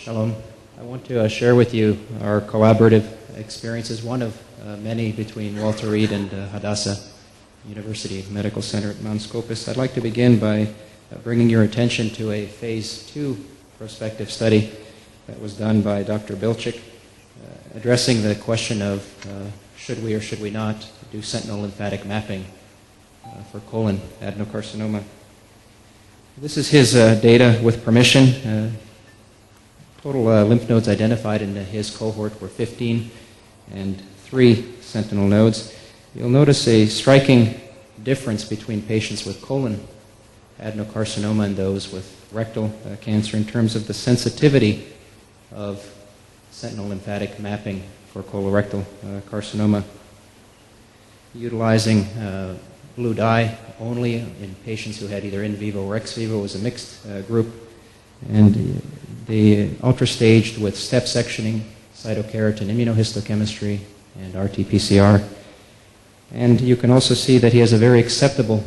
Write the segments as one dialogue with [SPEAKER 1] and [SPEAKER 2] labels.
[SPEAKER 1] Shalom. I want to share with you our collaborative experiences, one of many between Walter Reed and Hadassah University Medical Center at Mount Scopus. I'd like to begin by bringing your attention to a Phase 2 prospective study that was done by Dr. Bilchik, addressing the question of should we or should we not do sentinel lymphatic mapping for colon adenocarcinoma. This is his data with permission. Total lymph nodes identified in his cohort were 15 and 3 sentinel nodes. You'll notice a striking difference between patients with colon adenocarcinoma and those with rectal cancer in terms of the sensitivity of sentinel lymphatic mapping for colorectal carcinoma. Utilizing blue dye only in patients who had either in vivo or ex vivo was a mixed group, and they ultra-staged with step sectioning, cytokeratin immunohistochemistry, and RT-PCR. And you can also see that he has a very acceptable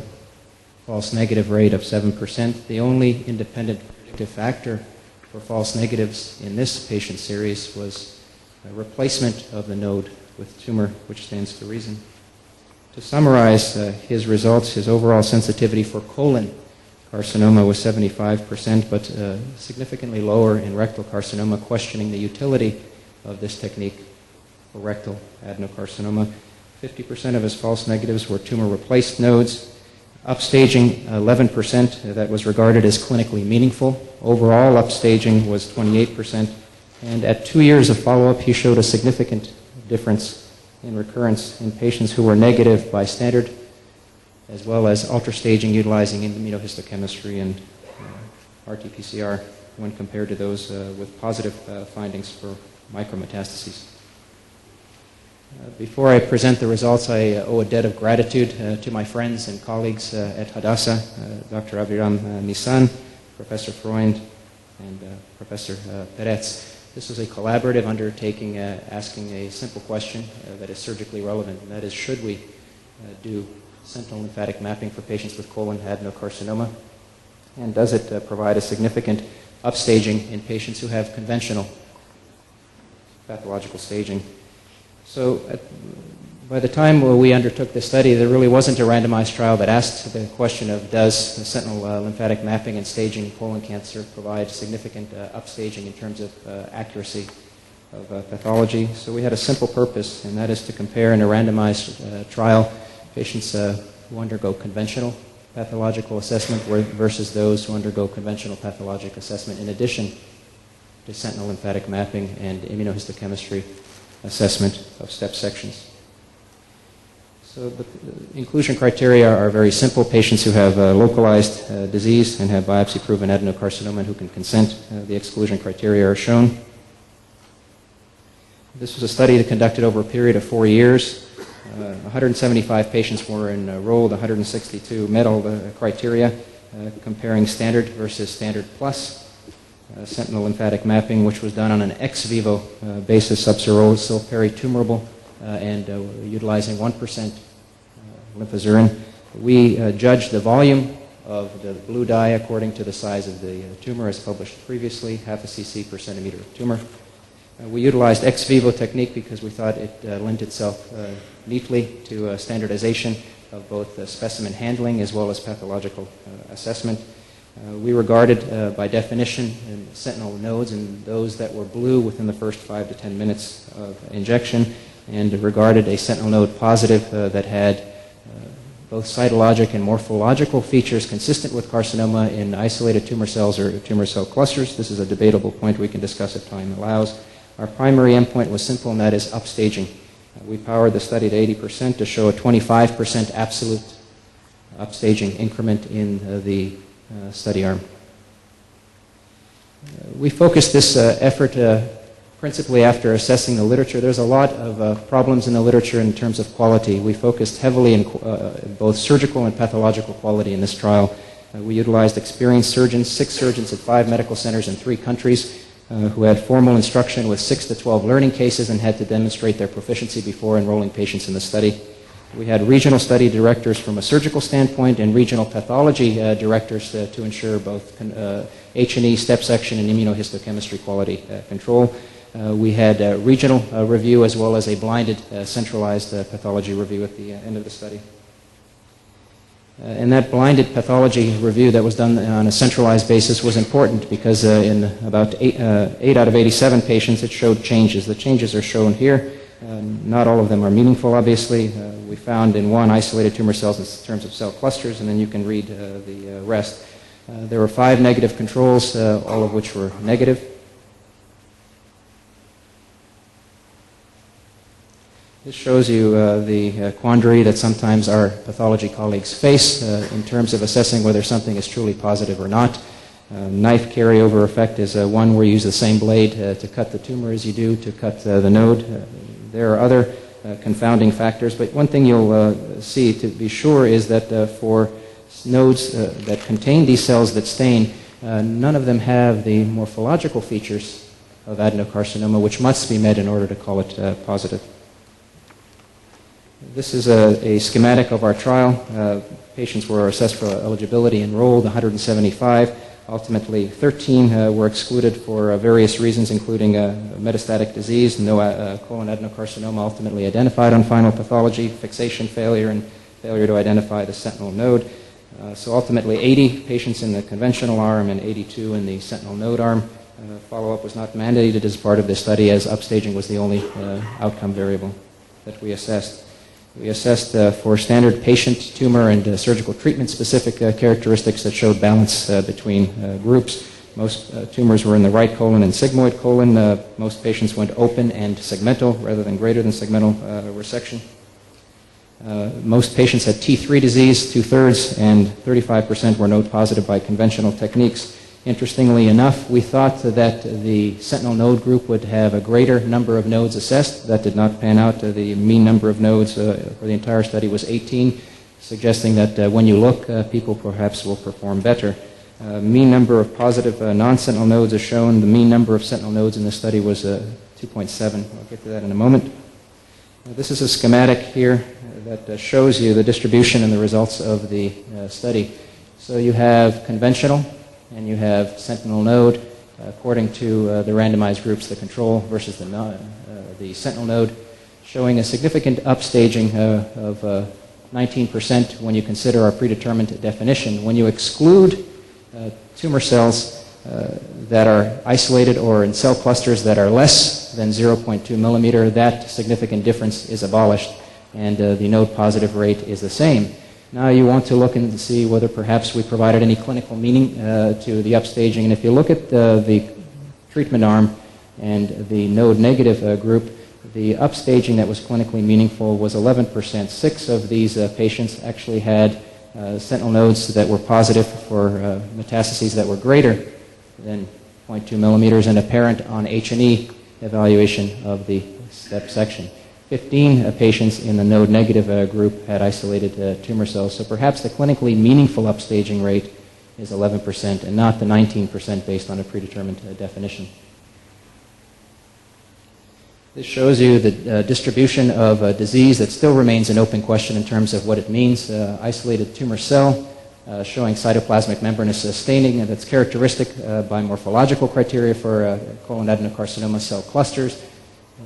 [SPEAKER 1] false negative rate of 7%. The only independent predictive factor for false negatives in this patient series was a replacement of the node with tumor, which stands to reason. To summarize his results, his overall sensitivity for colon carcinoma was 75%, but significantly lower in rectal carcinoma, questioning the utility of this technique for rectal adenocarcinoma. 50% of his false negatives were tumor-replaced nodes. Upstaging, 11%, that was regarded as clinically meaningful. Overall, upstaging was 28%. And at 2 years of follow-up, he showed a significant difference in recurrence in patients who were negative by standard, as well as ultra-staging utilizing immunohistochemistry and RT-PCR when compared to those with positive findings for micrometastases. Before I present the results, I owe a debt of gratitude to my friends and colleagues at Hadassah, Dr. Aviram Nisan, Professor Freund, and Professor Peretz. This was a collaborative undertaking asking a simple question that is surgically relevant, and that is, should we do sentinel lymphatic mapping for patients with colon adenocarcinoma? And does it provide a significant upstaging in patients who have conventional pathological staging? So by the time we undertook this study, there really wasn't a randomized trial that asked the question of does sentinel lymphatic mapping and staging colon cancer provide significant upstaging in terms of accuracy of pathology. So we had a simple purpose, and that is to compare in a randomized trial patients who undergo conventional pathological assessment versus those who undergo conventional pathologic assessment in addition to sentinel lymphatic mapping and immunohistochemistry assessment of step sections. So the inclusion criteria are very simple. Patients who have localized disease and have biopsy-proven adenocarcinoma and who can consent. The exclusion criteria are shown. This was a study that conducted over a period of 4 years. 175 patients were enrolled, 162 met all the criteria, comparing standard versus standard plus sentinel lymphatic mapping, which was done on an ex vivo basis, subserosal, peritumorable, and utilizing 1% lymphozurin. We judged the volume of the blue dye according to the size of the tumor as published previously, half a cc per centimeter of tumor. We utilized ex vivo technique because we thought it lent itself neatly to standardization of both specimen handling as well as pathological assessment. We regarded, by definition, sentinel nodes and those that were blue within the first 5 to 10 minutes of injection, and regarded a sentinel node positive that had both cytologic and morphological features consistent with carcinoma in isolated tumor cells or tumor cell clusters. This is a debatable point we can discuss if time allows. Our primary endpoint was simple, and that is upstaging. We powered the study to 80% to show a 25% absolute upstaging increment in the study arm. We focused this effort principally after assessing the literature. There's a lot of problems in the literature in terms of quality. We focused heavily in both surgical and pathological quality in this trial. We utilized experienced surgeons, 6 surgeons at 5 medical centers in 3 countries who had formal instruction with 6 to 12 learning cases and had to demonstrate their proficiency before enrolling patients in the study. We had regional study directors from a surgical standpoint and regional pathology directors to ensure both H&E, step section, and immunohistochemistry quality control. We had a regional review as well as a blinded centralized pathology review at the end of the study. And that blinded pathology review that was done on a centralized basis was important because in about 8 out of 87 patients it showed changes. The changes are shown here. Not all of them are meaningful, obviously. We found in one isolated tumor cells in terms of cell clusters, and then you can read the rest. There were 5 negative controls, all of which were negative. This shows you the quandary that sometimes our pathology colleagues face in terms of assessing whether something is truly positive or not. Knife carryover effect is one where you use the same blade to cut the tumor as you do to cut the node. There are other confounding factors, but one thing you'll see to be sure is that for nodes that contain these cells that stain, none of them have the morphological features of adenocarcinoma, which must be met in order to call it positive. This is a schematic of our trial. Patients were assessed for eligibility, enrolled 175. Ultimately, 13 were excluded for various reasons, including metastatic disease, no colon adenocarcinoma ultimately identified on final pathology, fixation failure, and failure to identify the sentinel node. So ultimately, 80 patients in the conventional arm and 82 in the sentinel node arm. Follow-up was not mandated as part of this study, as upstaging was the only outcome variable that we assessed. We assessed for standard patient tumor and surgical treatment-specific characteristics that showed balance between groups. Most tumors were in the right colon and sigmoid colon. Most patients went open and segmental rather than greater than segmental resection. Most patients had T3 disease, 2/3, and 35% were node positive by conventional techniques. Interestingly enough, we thought that the sentinel node group would have a greater number of nodes assessed. That did not pan out. The mean number of nodes for the entire study was 18, suggesting that when you look, people perhaps will perform better. Mean number of positive non-sentinel nodes is shown. The mean number of sentinel nodes in this study was 2.7. I'll get to that in a moment. This is a schematic here that shows you the distribution and the results of the study. So you have conventional, and you have sentinel node according to the randomized groups, the control versus the sentinel node, showing a significant upstaging of 19% when you consider our predetermined definition. When you exclude tumor cells that are isolated or in cell clusters that are less than 0.2 millimeter, that significant difference is abolished, and the node positive rate is the same. Now you want to look and see whether perhaps we provided any clinical meaning to the upstaging. And if you look at the treatment arm and the node negative group, the upstaging that was clinically meaningful was 11%. 6 of these patients actually had sentinel nodes that were positive for metastases that were greater than 0.2 millimeters and apparent on H&E evaluation of the step section. 15 patients in the node negative group had isolated tumor cells, so perhaps the clinically meaningful upstaging rate is 11% and not the 19% based on a predetermined definition. This shows you the distribution of disease that still remains an open question in terms of what it means. Isolated tumor cell showing cytoplasmic membranous staining that's characteristic by morphological criteria for colon adenocarcinoma cell clusters.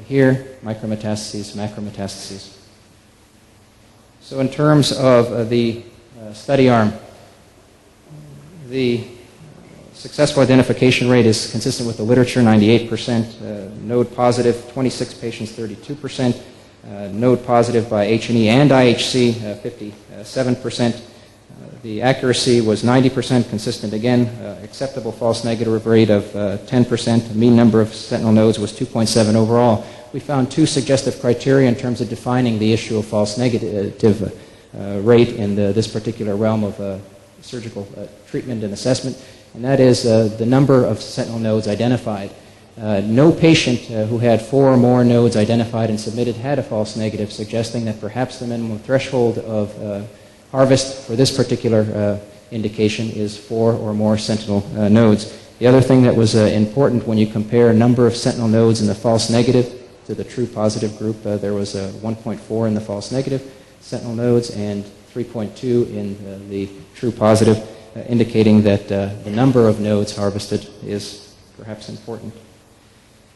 [SPEAKER 1] Here, micrometastases, macrometastases. So in terms of the study arm, the successful identification rate is consistent with the literature, 98%. Node positive, 26 patients, 32%. Node positive by H&E and IHC, 57%. The accuracy was 90%, consistent again. Acceptable false negative rate of 10%. Mean number of sentinel nodes was 2.7 overall. We found 2 suggestive criteria in terms of defining the issue of false negative rate in this particular realm of surgical treatment and assessment, and that is the number of sentinel nodes identified. No patient who had 4 or more nodes identified and submitted had a false negative, suggesting that perhaps the minimum threshold of harvest for this particular indication is 4 or more sentinel nodes. The other thing that was important when you compare number of sentinel nodes in the false negative to the true positive group, there was 1.4 in the false negative, sentinel nodes and 3.2 in the true positive, indicating that the number of nodes harvested is perhaps important.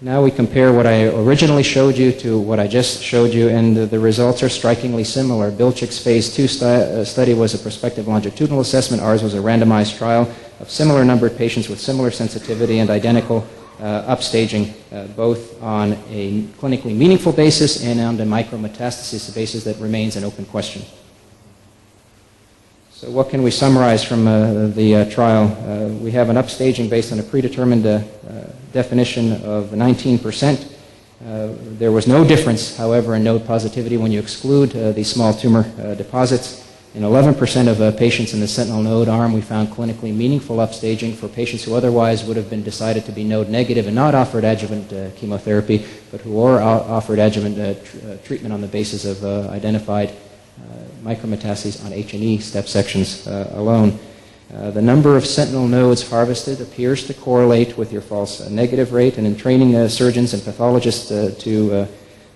[SPEAKER 1] Now we compare what I originally showed you to what I just showed you, and the results are strikingly similar. Bilchik's phase 2 study was a prospective longitudinal assessment. Ours was a randomized trial of similar numbered patients with similar sensitivity and identical upstaging, both on a clinically meaningful basis and on a micrometastasis basis that remains an open question. So what can we summarize from the trial? We have an upstaging based on a predetermined definition of 19%. There was no difference, however, in node positivity when you exclude these small tumor deposits. In 11% of patients in the sentinel node arm, we found clinically meaningful upstaging for patients who otherwise would have been decided to be node negative and not offered adjuvant chemotherapy, but who were offered adjuvant treatment on the basis of identified micrometastases on H&E step sections alone. The number of sentinel nodes harvested appears to correlate with your false negative rate, and in training surgeons and pathologists to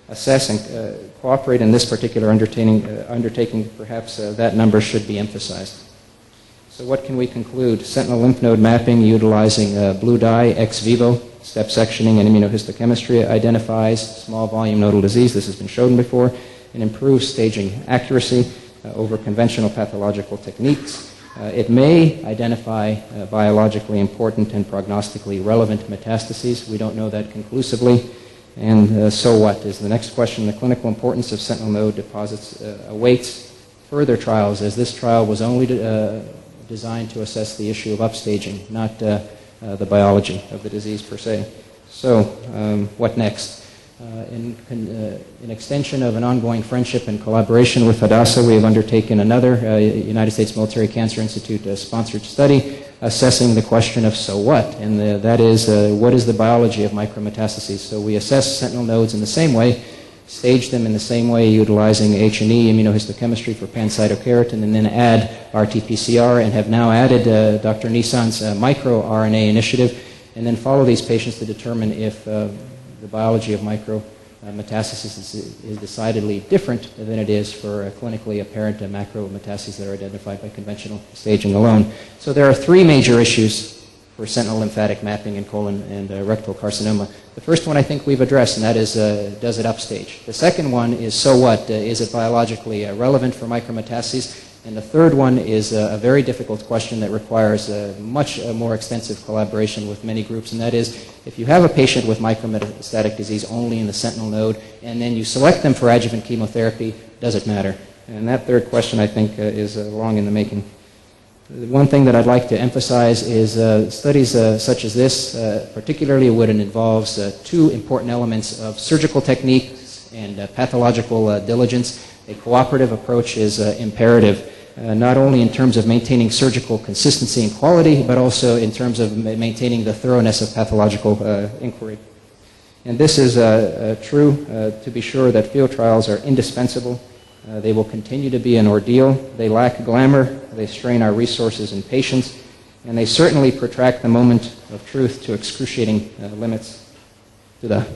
[SPEAKER 1] assess and cooperate in this particular undertaking, perhaps that number should be emphasized. So what can we conclude? Sentinel lymph node mapping utilizing blue dye ex vivo step sectioning and immunohistochemistry identifies small volume nodal disease. This has been shown before, and improves staging accuracy over conventional pathological techniques. It may identify biologically important and prognostically relevant metastases. We don't know that conclusively. And so what is the next question? The clinical importance of sentinel node deposits awaits further trials, as this trial was only designed to assess the issue of upstaging, not the biology of the disease per se. So what next? In extension of an ongoing friendship and collaboration with Hadassah, we have undertaken another United States Military Cancer Institute sponsored study assessing the question of so what, and that is what is the biology of micrometastases. So we assess sentinel nodes in the same way, stage them in the same way utilizing H&E immunohistochemistry for pancytokeratin, and then add RT-PCR, and have now added Dr. Nissan's microRNA initiative, and then follow these patients to determine if the biology of micrometastasis is decidedly different than it is for clinically apparent macrometastases that are identified by conventional staging alone. So there are three major issues for sentinel lymphatic mapping in colon and rectal carcinoma. The first one I think we've addressed, and that is, does it upstage? The second one is, so what? Is it biologically relevant for micrometastases? And the third one is a very difficult question that requires much more extensive collaboration with many groups, and that is, if you have a patient with micrometastatic disease only in the sentinel node, and then you select them for adjuvant chemotherapy, does it matter? And that third question, I think, is long in the making. The one thing that I'd like to emphasize is studies such as this, particularly when it involves two important elements of surgical techniques and pathological diligence. A cooperative approach is imperative, not only in terms of maintaining surgical consistency and quality, but also in terms of maintaining the thoroughness of pathological inquiry. And this is true, to be sure, that field trials are indispensable. They will continue to be an ordeal. They lack glamour. They strain our resources and patience. And they certainly protract the moment of truth to excruciating limits. To the